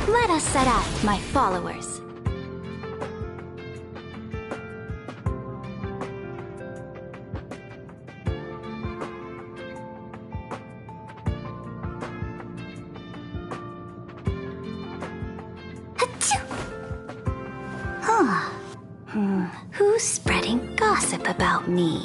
Let us set out, my followers. Who's spreading gossip about me?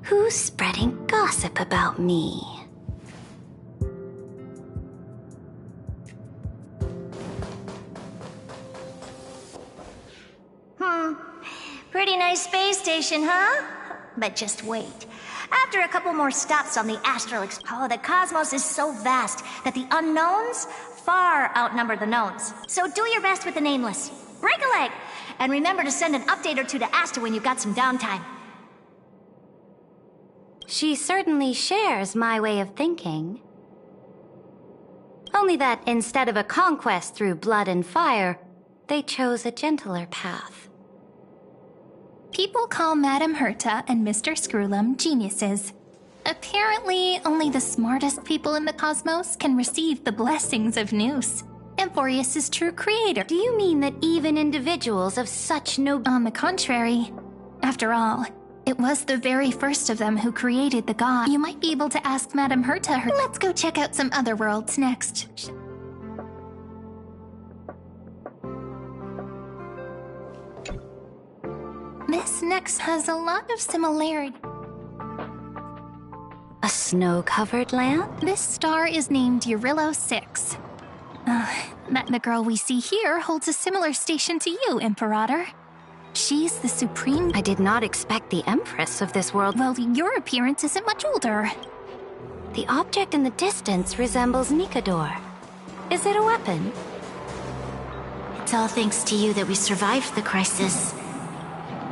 Who's spreading gossip about me? Pretty nice space station, huh? But just wait. After a couple more stops on the astral the cosmos is so vast that the unknowns far outnumber the knowns. So do your best with the nameless. Break a leg! And remember to send an update or two to Asta when you've got some downtime. She certainly shares my way of thinking. Only that instead of a conquest through blood and fire, they chose a gentler path. People call Madame Herta and Mr. Screwlum geniuses. Apparently, only the smartest people in the cosmos can receive the blessings of Noose, Amphorius' true creator. Do you mean that even individuals of such On the contrary. After all, it was the very first of them who created the god. You might be able to ask Madame Herta Let's go check out some other worlds next. This next has a lot of similarity. A snow-covered land? This star is named Eurillo 6. That the girl we see here holds a similar station to you, Imperator. She's the supreme... I did not expect the Empress of this world... Well, your appearance isn't much older. The object in the distance resembles Nikador. Is it a weapon? It's all thanks to you that we survived the crisis.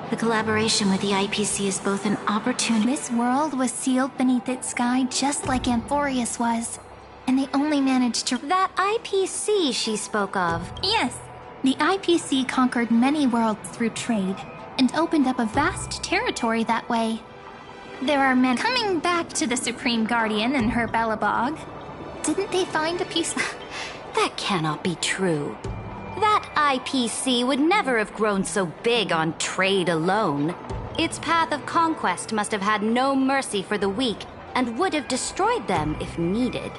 The collaboration with the IPC is both an opportunity... This world was sealed beneath its sky just like Amphorius was. And they only managed to... That IPC she spoke of. Yes. The IPC conquered many worlds through trade, and opened up a vast territory that way. There are men coming back to the Supreme Guardian and her Belobog. Didn't they find a piece... That cannot be true. That IPC would never have grown so big on trade alone. Its path of conquest must have had no mercy for the weak and would have destroyed them if needed.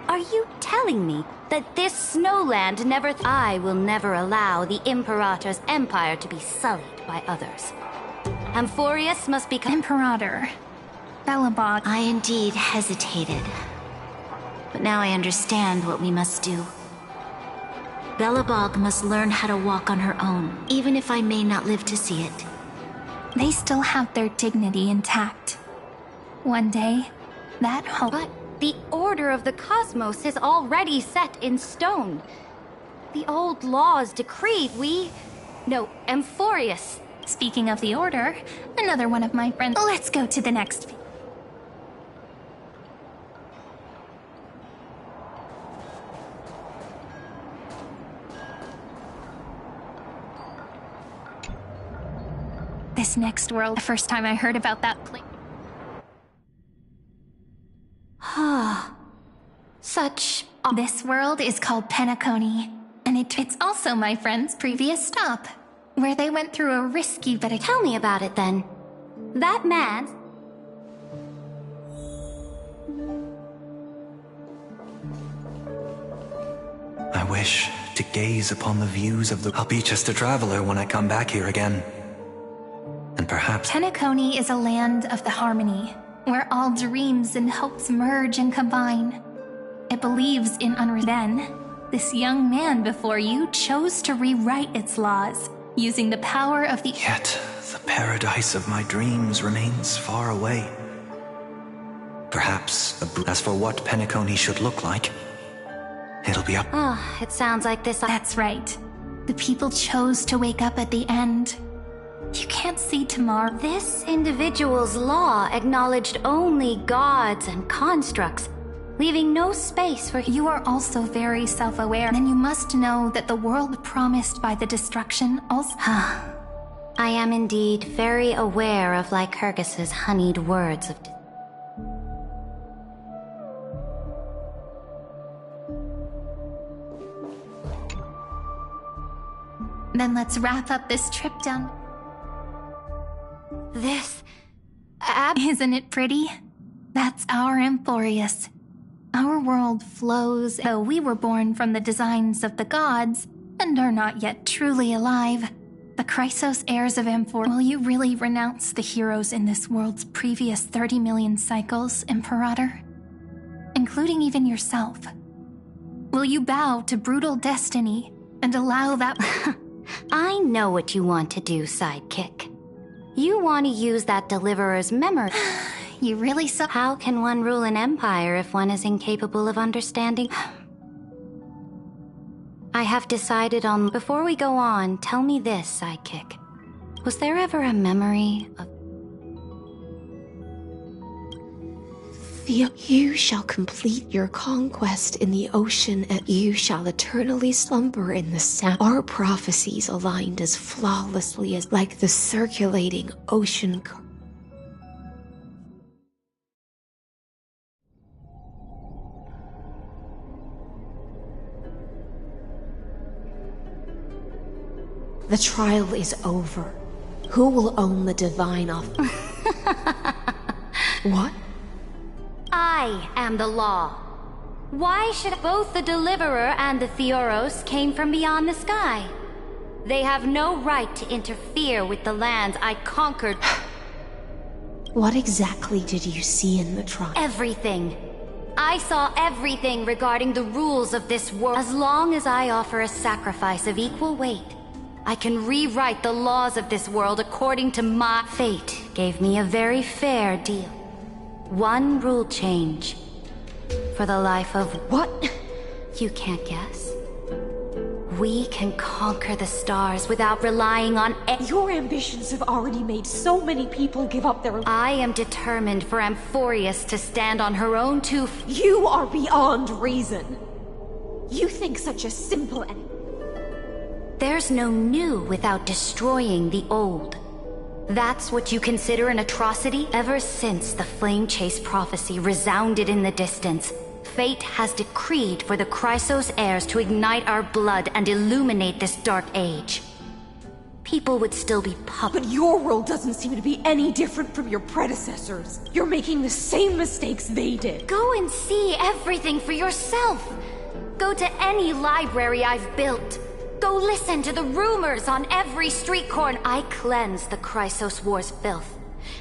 Are you telling me that this snowland never... I will never allow the Imperator's empire to be sullied by others. Amphorius must become... Imperator. Belobog. I indeed hesitated. But now I understand what we must do. Belobog must learn how to walk on her own, even if I may not live to see it. They still have their dignity intact. One day, that hope... But the order of the cosmos is already set in stone. The old laws decree No, Amphorius. Speaking of the order, another one of my friends... Let's go to the next... This next world, the first time I heard about that place. Such... This world is called Penacony, and it's also my friend's previous stop, where they went through a risky but... Tell me about it then. That man... I wish to gaze upon the views of the... I'll be just a traveler when I come back here again. And perhaps... Penacony is a land of the harmony, where all dreams and hopes merge and combine. It believes in Then, this young man before you chose to rewrite its laws, using the power of the... Yet, the paradise of my dreams remains far away. Perhaps, as for what Penacony should look like, it'll be up... it sounds like this... That's right. The people chose to wake up at the end. You can't see tomorrow. This individual's law acknowledged only gods and constructs, leaving no space for... You are also very self-aware. Then you must know that the world promised by the destruction also... I am indeed very aware of Lycurgus's honeyed words of... Then let's wrap up this trip down... This... Isn't it pretty? That's our Amphorius. Our world flows, though we were born from the designs of the gods, and are not yet truly alive. The Chrysos heirs of Amphor... Will you really renounce the heroes in this world's previous 30 million cycles, Imperator? Including even yourself. Will you bow to brutal destiny, and allow that... I know what you want to do, sidekick. You want to use that deliverer's memory. You really so... How can one rule an empire if one is incapable of understanding? I have decided on... Before we go on, tell me this, sidekick. Was there ever a memory of... You shall complete your conquest in the ocean, and you shall eternally slumber in the sand. Our prophecies aligned as flawlessly as like the circulating ocean current. The trial is over. Who will own the divine offer? What? I am the law. Why should both the Deliverer and the Theoros came from beyond the sky? They have no right to interfere with the lands I conquered. What exactly did you see in the trial? Everything. I saw everything regarding the rules of this world. As long as I offer a sacrifice of equal weight, I can rewrite the laws of this world according to my fate. Gave me a very fair deal. One rule change. For the life of... What? You can't guess. We can conquer the stars without relying on... Your ambitions have already made so many people give up their... I am determined for Amphorius to stand on her own 2 feet. You are beyond reason. You think such a simple... There's no new without destroying the old. That's what you consider an atrocity? Ever since the Flame Chase prophecy resounded in the distance, fate has decreed for the Chrysos heirs to ignite our blood and illuminate this dark age, people would still be But your world doesn't seem to be any different from your predecessors. You're making the same mistakes they did. Go and see everything for yourself. Go to any library I've built. Go listen to the rumors on every street corner. I cleansed the Chrysos War's filth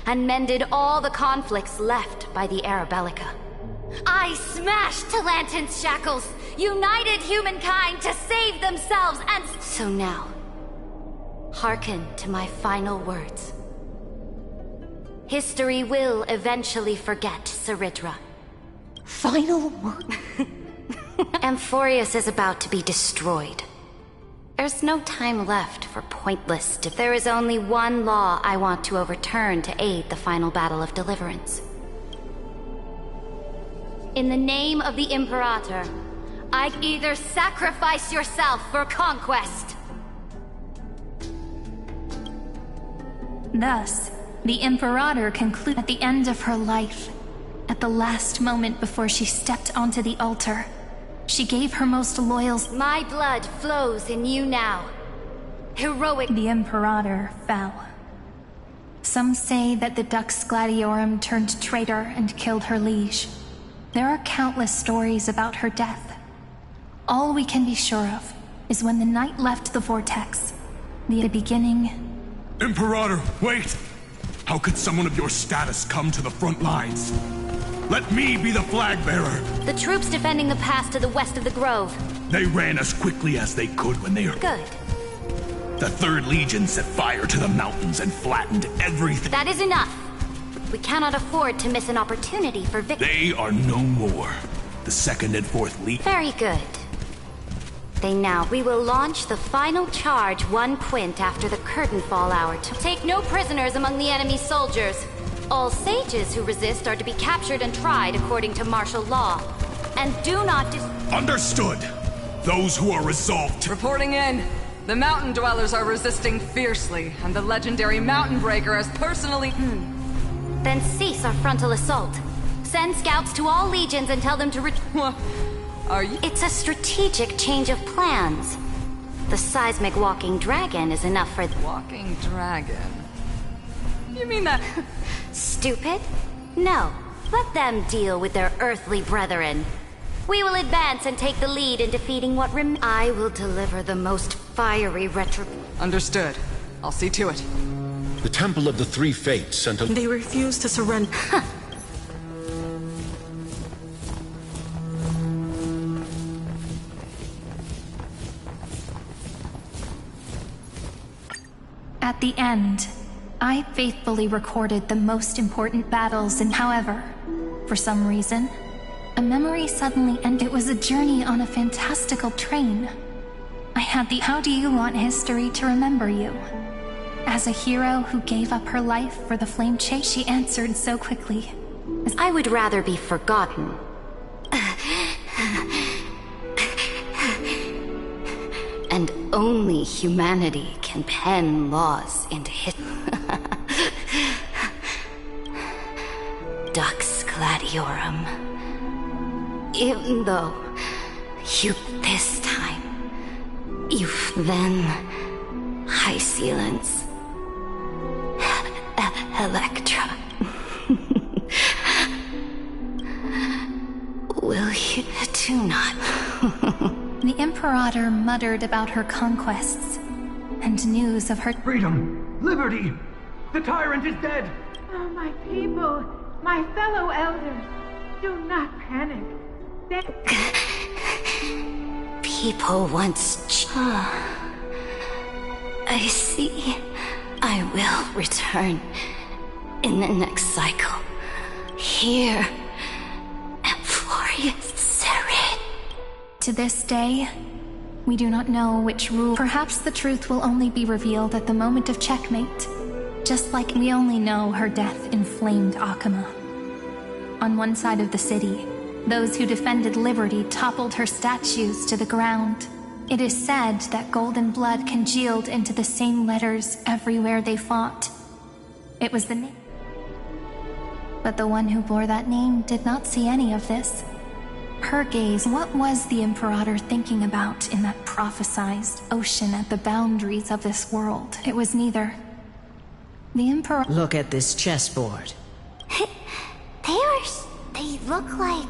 and mended all the conflicts left by the Era Bellica. I smashed Talantin's shackles, united humankind to save themselves, and so now, hearken to my final words. History will eventually forget Ceridra. Final word? Amphorius is about to be destroyed. There's no time left for pointless There is only one law I want to overturn to aid the final battle of deliverance. In the name of the Imperator, I either sacrifice yourself for conquest. Thus, the Imperator concluded at the end of her life, at the last moment before she stepped onto the altar, she gave her most loyal... My blood flows in you now. Heroic... The Imperator fell. Some say that the Dux Gladiorum turned traitor and killed her liege. There are countless stories about her death. All we can be sure of is when the knight left the vortex, the beginning... Imperator, wait! How could someone of your status come to the front lines? Let me be the flag bearer! The troops defending the pass to the west of the grove. They ran as quickly as they could when they... Good. The 3rd Legion set fire to the mountains and flattened everything. That is enough. We cannot afford to miss an opportunity for victory. They are no more. The 2nd and 4th Legion... Very good. We will launch the final charge 1 quint after the curtain fall hour to take no prisoners among the enemy soldiers. All sages who resist are to be captured and tried according to martial law. And do not Understood! Those who are resolved to... Reporting in. The mountain dwellers are resisting fiercely, and the legendary Mountain Breaker has personally... Then cease our frontal assault. Send scouts to all legions and tell them to What? Are you? It's a strategic change of plans. The seismic walking dragon is enough for... Walking dragon? You mean that... Stupid? No. Let them deal with their earthly brethren. We will advance and take the lead in defeating what I will deliver the most fiery Understood. I'll see to it. The Temple of the Three Fates sent a... They refuse to surrender. At the end, I faithfully recorded the most important battles, and however, for some reason, a memory suddenly ended. It was a journey on a fantastical train. I had the how do you want history to remember you? As a hero who gave up her life for the flame chase, she answered so quickly. I would rather be forgotten. And only humanity can pen laws into Dux Gladiorum. Even though this time, then High Sealants, Electra. Will you do not? The Imperator muttered about her conquests and news of her freedom, liberty. The tyrant is dead. Oh, my people, my fellow elders, do not panic. People once... I see. I will return in the next cycle. Here, Amphorius Cerid. To this day, we do not know which rule. Perhaps the truth will only be revealed at the moment of checkmate. Just like we only know her death inflamed Akama. On one side of the city, those who defended liberty toppled her statues to the ground. It is said that golden blood congealed into the same letters everywhere they fought. It was the name. But the one who bore that name did not see any of this. Her gaze, what was the Imperator thinking about in that prophesized ocean at the boundaries of this world? It was neither. The Imperator... Look at this chessboard. They look like...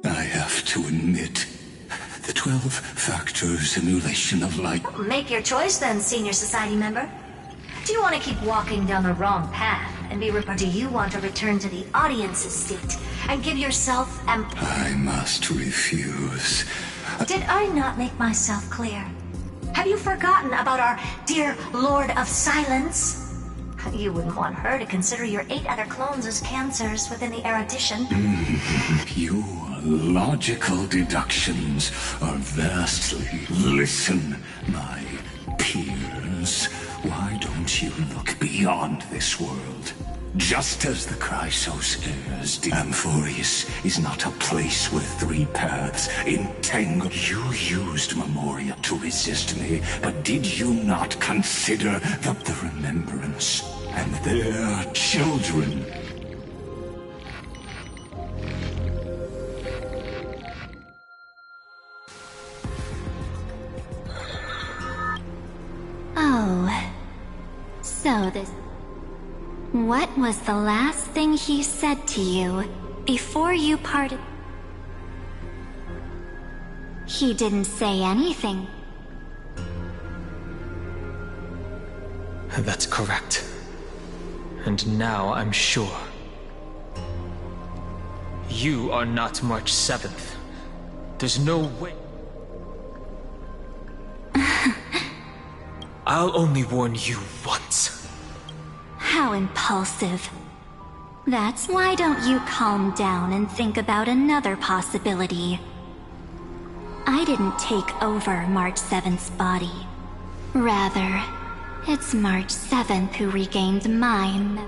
I have to admit, the 12-factor simulation of light... Make your choice then, Senior Society member. Do you want to keep walking down the wrong path and be or do you want to return to the audience's seat and give yourself I must refuse. Did I not make myself clear? Have you forgotten about our dear Lord of Silence? You wouldn't want her to consider your 8 other clones as cancers within the erudition. Your logical deductions are vastly... Listen, my peers. Why don't you look beyond this world? Just as the Chrysos heirs did. Amphorius is not a place where 3 paths entangle. You used Memoria to resist me, but did you not consider the remembrance and their children? Oh. So this... What was the last thing he said to you before you parted? He didn't say anything. That's correct. And now I'm sure. You are not March 7th. There's no way... I'll only warn you once. How impulsive. That's why don't you calm down and think about another possibility. I didn't take over March 7th's body. Rather, it's March 7th who regained mine.